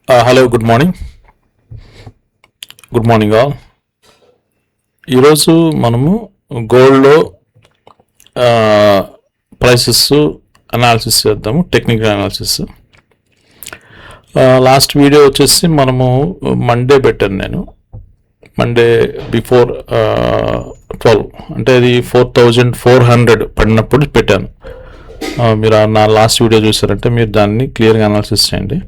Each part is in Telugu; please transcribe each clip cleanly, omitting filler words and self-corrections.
Hello good morning all. ఈరోజు మనము గోల్డ్లో ప్రైసెస్ అనాలిసిస్ చేద్దాము, టెక్నికల్ అనాలిసిస్. లాస్ట్ వీడియో వచ్చేసి మనము మండే పెట్టాను, నేను మండే బిఫోర్ 12 అంటే అది 4400 పడినప్పుడు పెట్టాను. మీరు నా లాస్ట్ వీడియో చూసారంటే మీరు దాన్ని క్లియర్గా అనాలిసిస్ చేయండి.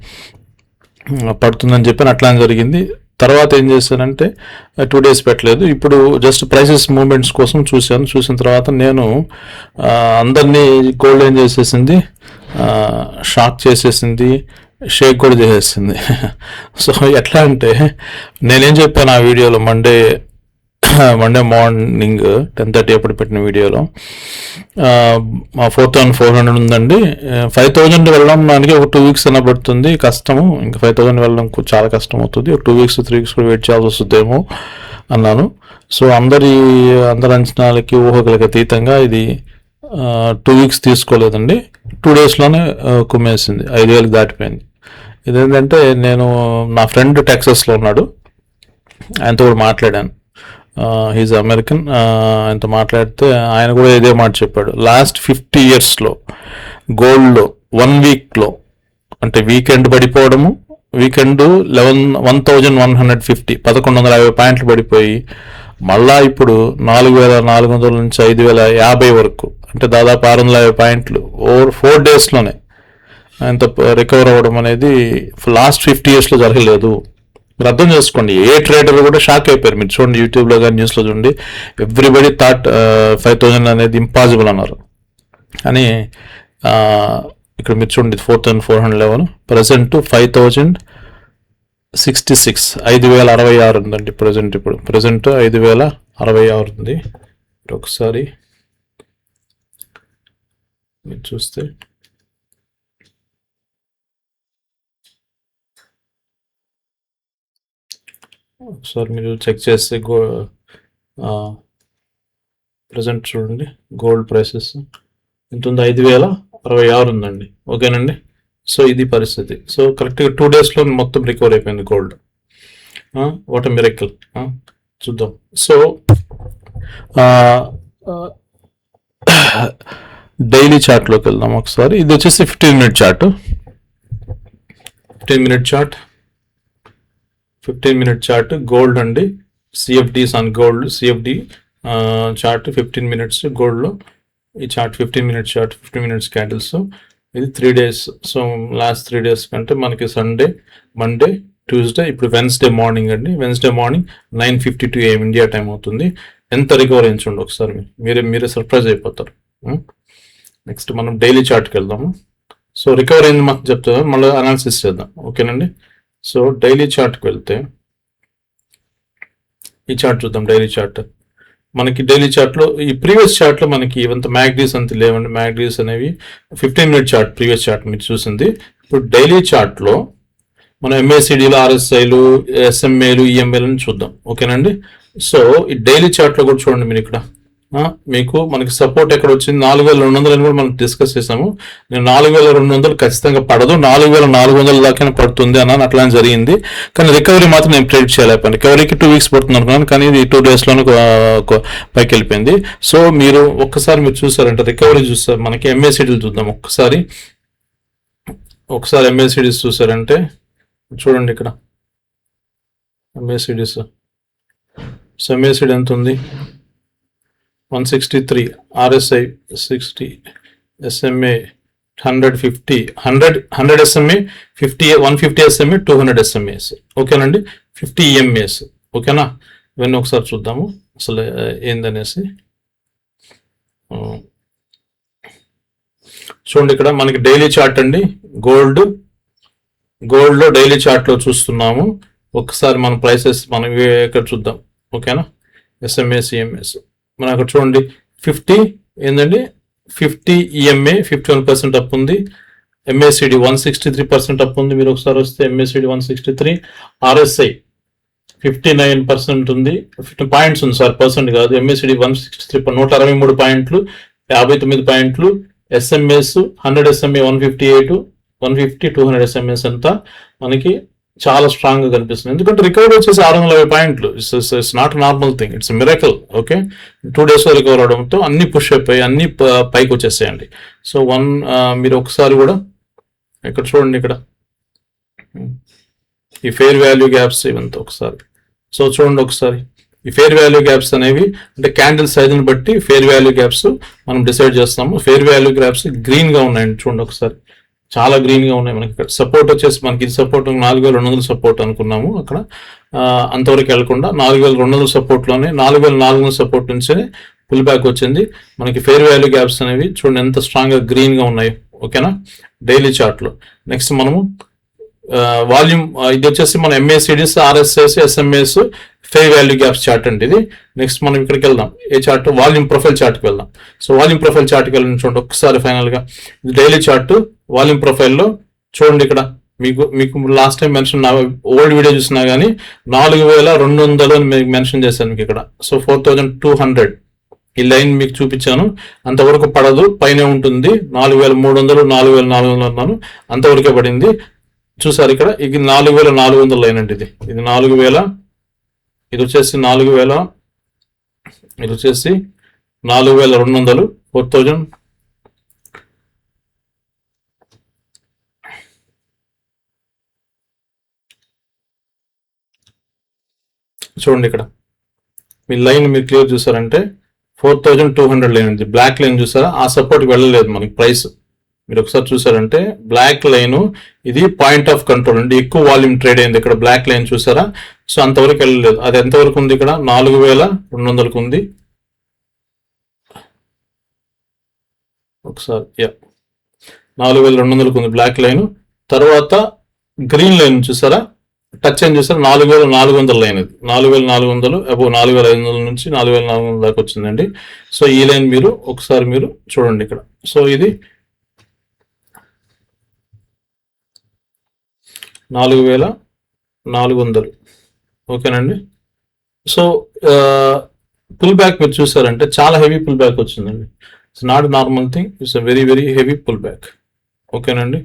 పడుతుందని చెప్పి అట్లా జరిగింది. తర్వాత ఏం చేశానంటే 2 days పెట్టలేదు. ఇప్పుడు జస్ట్ ప్రైసెస్ మూమెంట్స్ కోసం చూసిన తర్వాత నేను అందరినీ గోల్డ్ ఏం చేసేసింది, షాక్ చేసేసింది, షేక్ కూడా చేసేసింది. సో ఎట్లా అంటే నేనేం చెప్పాను ఆ వీడియోలో మండే మార్నింగ్ 10:30 అప్పుడు పెట్టిన వీడియోలో 4400 ఉందండి. 5000 వెళ్ళడానికి ఒక 2 weeks అన్న పడుతుంది, కష్టము. ఇంకా 5000 వెళ్ళడం చాలా కష్టం అవుతుంది, ఒక 2 weeks 3 weeks కూడా వెయిట్ చేయాల్సి వస్తుందేమో అన్నాను. సో అందరి అంచనాలకి ఊహకులకి అతీతంగా ఇది 2 weeks తీసుకోలేదండి, 2 daysలోనే కుమ్మేసింది, 5000 దాటిపోయింది. ఇదేంటంటే నేను నా ఫ్రెండ్ టెక్సస్లో ఉన్నాడు, ఆయనతో కూడా మాట్లాడాను. He's American. ఆయనతో మాట్లాడితే ఆయన కూడా ఇదే మాట చెప్పాడు. లాస్ట్ 50 yearsలో గోల్డ్లో 1 weekలో అంటే వీకెండ్ పడిపోవడము, వీకెండ్ 1150 1150 పాయింట్లు పడిపోయి మళ్ళా ఇప్పుడు 4400 నుంచి 5050 వరకు, అంటే దాదాపు 650 పాయింట్లు ఓవర్ 4 daysలోనే ఆయనతో రికవర్ అవ్వడం అనేది లాస్ట్ 50 yearsలో జరగలేదు. మీరు అర్థం చేసుకోండి, ఏ ట్రేడర్ కూడా షాక్ అయిపోయారు. మీరు చూడండి, యూట్యూబ్లో కానీ న్యూస్లో చూడండి, ఎవ్రీబడి థాట్ 5000 అనేది ఇంపాసిబుల్ అన్నారు. అని ఇక్కడ మీరు చూడండి 4411, ప్రజెంట్ 5066, 5066 ఉందండి ప్రజెంట్. ఇప్పుడు ప్రజెంట్ 5066 ఉంది. ఒకసారి మీరు చూస్తే ఒకసారి మీరు చెక్ చేస్తే ప్రజెంట్ చూడండి గోల్డ్ ప్రైసెస్ ఎంత ఉంది, 5066 ఉందండి. ఓకేనండి. సో ఇది పరిస్థితి. సో కరెక్ట్గా 2 daysలో మొత్తం రికవర్ అయిపోయింది గోల్డ్. What a miracle. చూద్దాం. సో డైలీ చార్ట్లోకి వెళ్దాం ఒకసారి. ఇది వచ్చేసి 15-minute chart. 15-minute chart gold అండి. CFDs on gold, CFD chart 15 minutes గోల్డ్లో. ఈ chart 15-minute chart, 15 minutes candles. ఇది 3 days. సో లాస్ట్ 3 days కంటే మనకి సండే, మండే, ట్యూస్డే, ఇప్పుడు వెన్స్డే మార్నింగ్ అండి. Wednesday morning 9:52 AM India time అవుతుంది. ఎంత రికవర్ అయించండి ఒకసారి, మీరే సర్ప్రైజ్ అయిపోతారు. నెక్స్ట్ మనం డైలీ చార్ట్కి వెళ్దాము. సో రికవర్ అయింది మాకు చెప్తాను, మళ్ళీ అనాలిసిస్ చేద్దాం. ఓకేనండి. సో డైలీ చార్ట్కి వెళ్తే ఈ చార్ట్ చూద్దాం. డైలీ చార్ట్ మనకి డైలీ చార్ట్లో ఈ ప్రీవియస్ చార్ట్లో మనకి ఇవంత మ్యాగ్డీస్ అంత లేవండి. మ్యాగ్డీస్ అనేవి 15-minute చార్ట్, ప్రీవియస్ చార్ట్ మీరు చూసింది. ఇప్పుడు డైలీ చార్ట్లో మనం MACDలు, RSIలు, SMAలు, EMAలను చూద్దాం. ఓకేనండి. సో ఈ డైలీ చార్ట్లో కూడా చూడండి మీరు ఇక్కడ మీకు మనకి సపోర్ట్ ఎక్కడ వచ్చింది, 4200 అని కూడా మనం డిస్కస్ చేసాము. నేను 4200 ఖచ్చితంగా పడదు, 4400 దాకా పడుతుంది అన్నాను. అట్లా జరిగింది. కానీ రికవరీ మాత్రం నేను ప్రెడిక్ట్ చేయలేకపోయాను. రికవరీకి 2 weeks పడుతుంది అనుకున్నాను, కానీ ఇది 2 daysలోనే పైకి వెళ్ళిపోయింది. సో మీరు ఒక్కసారి మీరు చూసారంటే రికవరీ చూస్తారు. మనకి MACDలు చూద్దాం ఒకసారి MACDs చూసారంటే చూడండి ఇక్కడ MACDs. సో MACD ఎంత ఉంది, 163, RSI 60, SMA 150, 100 SMA, 150 SMA, 200 SMAs. ఓకేనండి. 50 EMAs. ఓకేనా. ఇవన్నీ ఒకసారి చూద్దాము అసలు ఏందనేసి. చూడండి ఇక్కడ మనకి డైలీ చార్ట్ అండి. గోల్డ్లో డైలీ చార్ట్లో చూస్తున్నాము. ఒకసారి మన ప్రైసెస్ మనం ఇక్కడ చూద్దాం. ఓకేనా. SMA, CMAs మనం అక్కడ చూడండి 50 ఏంటండి, 50 EMA 51% అప్ ఉంది. MACD 163% అప్ ఉంది. మీరు ఒకసారి వస్తే MACD 163, RSI 59% ఉంది, 50 పాయింట్స్ ఉంది సార్, పర్సెంట్ కాదు. MACD 163, 163 పాయింట్లు, 59 పాయింట్లు. SMAs 100 SMA 158, 150, 200 SMS అంతా మనకి చాలా స్ట్రాంగ్ గా కనిపిస్తుంది. ఎందుకంటే రికవరీ వచ్చేసి 650 పాయింట్లు. It's not normal thing, it's miracle. Okay, 2 days లో రికవర్ అవడంతో అన్ని పుష్ అయిపోయి అన్ని పైకి వచ్చేసాయండి. సో మీరు ఒకసారి కూడా ఇక్కడ చూడండి, ఇక్కడ ఈ ఫెయిర్ వాల్యూ గ్యాప్స్ ఇవంతా ఒకసారి. సో చూడండి ఒకసారి, ఈ ఫెయిర్ వాల్యూ గ్యాప్స్ అనేవి అంటే క్యాండిల్ సైజుని బట్టి ఫెయిర్ వాల్యూ గ్యాప్స్ మనం డిసైడ్ చేస్తాము. ఫెయిర్ వాల్యూ గ్యాప్స్ గ్రీన్ గా ఉన్నాయండి, చూడండి ఒకసారి, చాలా గ్రీన్ గా ఉన్నాయి. మనకి ఇక్కడ సపోర్ట్ వచ్చేసి మనకి ఇది సపోర్ట్ 4200 సపోర్ట్ అనుకున్నాము, అక్కడ అంతవరకు వెళ్లకుండా 4200 సపోర్ట్ లోనే 4400 సపోర్ట్ నుంచి పుల్ బ్యాక్ వచ్చింది. మనకి ఫెయిర్ వాల్యూ గ్యాప్స్ అనేవి చూడండి ఎంత స్ట్రాంగ్ గా గ్రీన్ గా ఉన్నాయి. ఓకేనా, డైలీ చార్ట్ లో. నెక్స్ట్ మనము వాల్యూమ్, ఇది వచ్చేసి మన MACDs, RSIs, SMAs fair value gaps chart అండి ఇది. నెక్స్ట్ మనం ఇక్కడికి వెళ్దాం, ఏ చార్ట్, వాల్యూమ్ ప్రొఫైల్ చార్ట్కి వెళ్దాం. సో వాల్యూమ్ ప్రొఫైల్ చార్ట్కి వెళ్ళిన చూడండి ఒకసారి ఫైనల్ గా, ఇది డైలీ చార్ట్. వాల్యూమ్ ప్రొఫైల్లో చూడండి, ఇక్కడ మీకు last time mention, old video చూసినా కానీ 4200 అని మీకు మెన్షన్ చేశాను మీకు ఇక్కడ. సో 4200 ఈ లైన్ మీకు చూపించాను, అంతవరకు పడదు, పైనే ఉంటుంది. 4300, 4400 అన్నాను, అంతవరకే పడింది. చూసారు ఇక్కడ, ఇది 4400 లైన్ అండి. ఇది 4000, ఇది వచ్చేసి 4000, ఇది వచ్చేసి 4200, 4000. చూడండి ఇక్కడ మీ లైన్ మీరు క్లియర్ చూసారంటే 4200 లైన్ ఉంది, బ్లాక్ లైన్ చూసారా, ఆ సపోర్ట్కి వెళ్ళలేదు మనకి ప్రైస్. మీరు ఒకసారి చూసారంటే బ్లాక్ లైన్ ఇది పాయింట్ ఆఫ్ కంట్రోల్ అండి, ఎక్కువ వాల్యూమ్ ట్రేడ్ అయింది ఇక్కడ. బ్లాక్ లైన్ చూసారా, సో అంతవరకు వెళ్ళలేదు. అది ఎంతవరకు ఉంది ఇక్కడ, 4200కు ఉంది. ఒకసారి 4200కు ఉంది బ్లాక్ లైన్. తర్వాత గ్రీన్ లైన్ చూసారా, టచ్ అని చూసారా, 4400 లైన్. ఇది 4400 అబౌవ్ 4500 నుంచి 4400 దాకా వచ్చిందండి. సో ఈ లైన్ మీరు ఒకసారి మీరు చూడండి ఇక్కడ. సో ఇది 4400. ఓకేనండి. సో పుల్ బ్యాక్ మీరు చూసారంటే చాలా హెవీ పుల్ బ్యాక్ వచ్చిందండి. It's not normal thing, it's a very very heavy pull back. ఓకేనండి,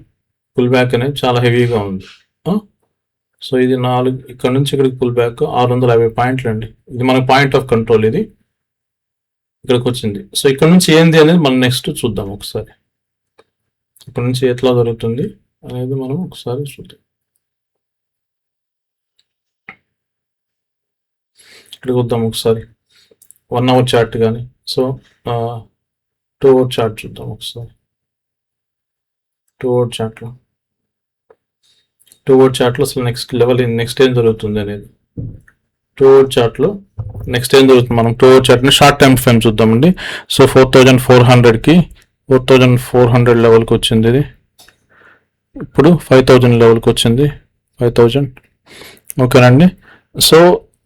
పుల్ బ్యాక్ అనేది చాలా హెవీగా ఉంది. సో ఇది ఇక్కడ నుంచి ఇక్కడికి పుల్ బ్యాక్ 650 పాయింట్లు అండి. ఇది మన పాయింట్ ఆఫ్ కంట్రోల్, ఇది ఇక్కడికి వచ్చింది. సో ఇక్కడ నుంచి ఏంది అనేది మనం నెక్స్ట్ చూద్దాం ఒకసారి. ఇక్కడ నుంచి ఎట్లా జరుగుతుంది అనేది మనం ఒకసారి చూద్దాం. ఇక్కడికి వద్దాం ఒకసారి, 1 hour చార్ట్ కానీ. సో 2 hour చార్ట్ చూద్దాం ఒకసారి. 2 hour చార్ట్లో 2 hour చార్ట్లో అసలు నెక్స్ట్ లెవెల్ నెక్స్ట్ ఏం జరుగుతుంది అనేది. 2 hour చార్ట్లో నెక్స్ట్ ఏం జరుగుతుంది, మనం 2 hour చార్ట్ని షార్ట్ టైం ఫ్రేమ్ చూద్దామండి. సో 4400కి 4400 లెవెల్కి వచ్చింది ఇది. ఇప్పుడు 5000 లెవెల్కి వచ్చింది, 5000. ఓకేనండి. సో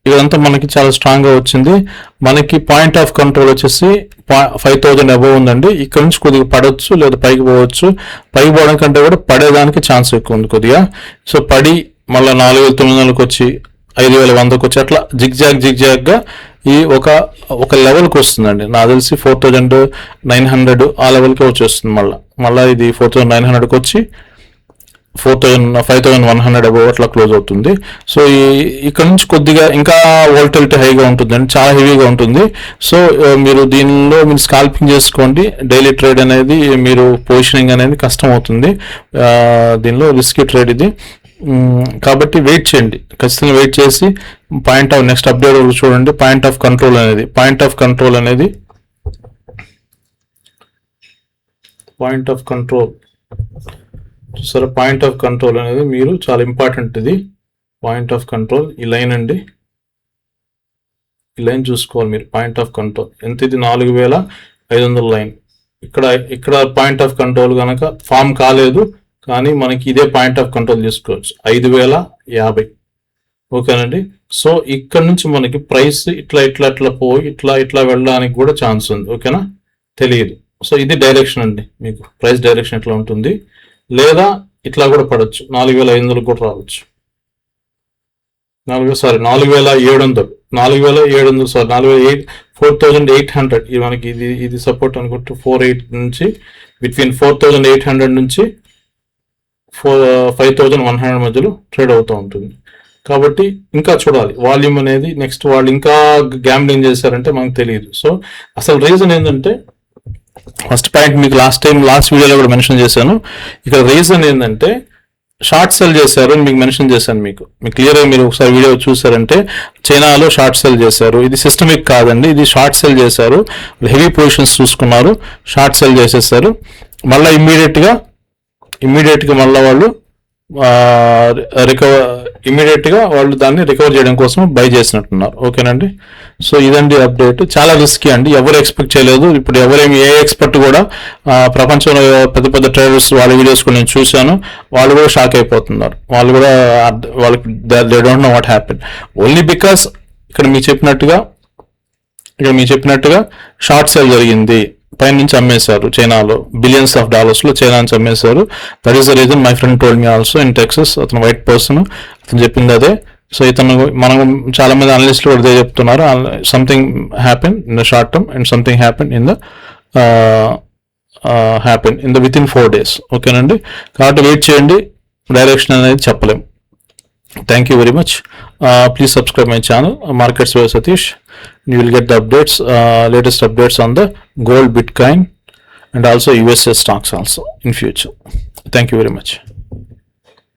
ఇదంతా మనకి చాలా స్ట్రాంగ్గా వచ్చింది. మనకి పాయింట్ ఆఫ్ కంట్రోల్ వచ్చేసి 5000 అబోవ్ ఉందండి. ఇక్కడ నుంచి కొద్దిగా పడవచ్చు లేదా పైకి పోవచ్చు. పైకి పోవడం కంటే కూడా పడేదానికి ఛాన్స్ ఎక్కువ ఉంది కొద్దిగా. సో పడి మళ్ళీ 4900కి వచ్చి 5100కి వచ్చి అట్లా జిగ్జాగ్గా ఈ ఒక లెవెల్కి వస్తుందండి. నాకు తెలిసి 4900 ఆ లెవెల్కి వచ్చేస్తుంది. మళ్ళీ ఇది 4900కి వచ్చి 5100 అబోవ్ అట్లా క్లోజ్ అవుతుంది. సో ఇక్కడ నుంచి కొద్దిగా ఇంకా వోల్టిలిటీ హైగా ఉంటుంది అండి, చాలా హెవీగా ఉంటుంది. సో మీరు దీనిలో మీరు స్కాల్పింగ్ చేసుకోండి. డైలీ ట్రేడ్ అనేది మీరు పొజిషనింగ్ అనేది కష్టం అవుతుంది, దీనిలో రిస్కీ ట్రేడ్ ఇది. కాబట్టి వెయిట్ చేయండి, ఖచ్చితంగా వెయిట్ చేసి పాయింట్ ఆఫ్ నెక్స్ట్ అప్డేట్ చూడండి. పాయింట్ ఆఫ్ కంట్రోల్ సరే, పాయింట్ ఆఫ్ కంట్రోల్ అనేది మీరు చాలా ఇంపార్టెంట్. ఇది పాయింట్ ఆఫ్ కంట్రోల్, ఈ లైన్ అండి, ఈ లైన్ చూసుకోవాలి మీరు. పాయింట్ ఆఫ్ కంట్రోల్ ఎంత, ఇది 4500 లైన్. ఇక్కడ పాయింట్ ఆఫ్ కంట్రోల్ కనుక ఫామ్ కాలేదు, కానీ మనకి ఇదే పాయింట్ ఆఫ్ కంట్రోల్ తీసుకోవచ్చు, 5050. ఓకేనండి. సో ఇక్కడ నుంచి మనకి ప్రైస్ ఇట్లా పోయి ఇట్లా వెళ్ళడానికి కూడా ఛాన్స్ ఉంది. ఓకేనా, తెలియదు. సో ఇది డైరెక్షన్ అండి, మీకు ప్రైస్ డైరెక్షన్ ఎట్లా ఉంటుంది. లేదా ఇట్లా కూడా పడవచ్చు, 4500 కూడా రావచ్చు. 4700 4800 ఇది మనకి ఇది సపోర్ట్ అనుకుంటే 48 నుంచి బిట్వీన్ 4800 నుంచి 5100 మధ్యలో ట్రేడ్ అవుతూ ఉంటుంది. కాబట్టి ఇంకా చూడాలి వాల్యూమ్ అనేది. నెక్స్ట్ వాళ్ళు ఇంకా గ్యాంబ్లింగ్ చేశారంటే మనకు తెలియదు. సో అసలు రీజన్ ఏంటంటే, ఫస్ట్ పాయింట్ మీకు లాస్ట్ వీడియోలో కూడా మెన్షన్ చేశాను. ఇక్కడ రీజన్ ఏంటంటే షార్ట్ సెల్ చేశారు అని మీకు మెన్షన్ చేశాను. మీకు క్లియర్గా మీరు ఒకసారి వీడియో చూసారంటే చైనాలో షార్ట్ సెల్ చేశారు. ఇది సిస్టమిక్ కాదండి, ఇది షార్ట్ సెల్ చేశారు. హెవీ పొజిషన్స్ చూసుకున్నారు, షార్ట్ సెల్ చేసేసారు. మళ్ళీ ఇమ్మీడియట్గా మళ్ళీ వాళ్ళు వాళ్ళు దాన్ని రికవర్ చేయడం కోసం బై చేసినట్టున్నారు. ఓకేనండి. సో ఇదండి అప్డేట్. చాలా రిస్కీ అండి, ఎవరు ఎక్స్పెక్ట్ చేయలేదు. ఇప్పుడు ఏ ఎక్స్పర్ట్ కూడా ప్రపంచంలో పెద్ద పెద్ద ట్రేడర్స్ వాళ్ళ వీడియోస్ కూడా నేను చూశాను, వాళ్ళు కూడా షాక్ అయిపోతున్నారు. వాళ్ళకి they don't know what happen. Only because ఇక్కడ మీకు చెప్పినట్టుగా షార్ట్ సేల్ జరిగింది, పైనుంచి అమ్మేశారు. చైనాలో బిలియన్స్ ఆఫ్ డాలర్స్లో చైనా నుంచి అమ్మేశారు. That is the reason. My friend told me also in Texas. అతను వైట్ పర్సన్, అతను చెప్పింది అదే. సో మనం చాలా మంది అనలిస్టులు కూడా అదే చెప్తున్నారు. Something happen in the short term and something happen in the with in 4 days. ఓకేనండి. కాబట్టి వెయిట్ చేయండి, డైరెక్షన్ అనేది చెప్పలేం. Thank you very much. Please subscribe my channel, Markets by Satish. You will get the updates, latest updates on the gold, Bitcoin, and also USA stocks also in future. Thank you very much.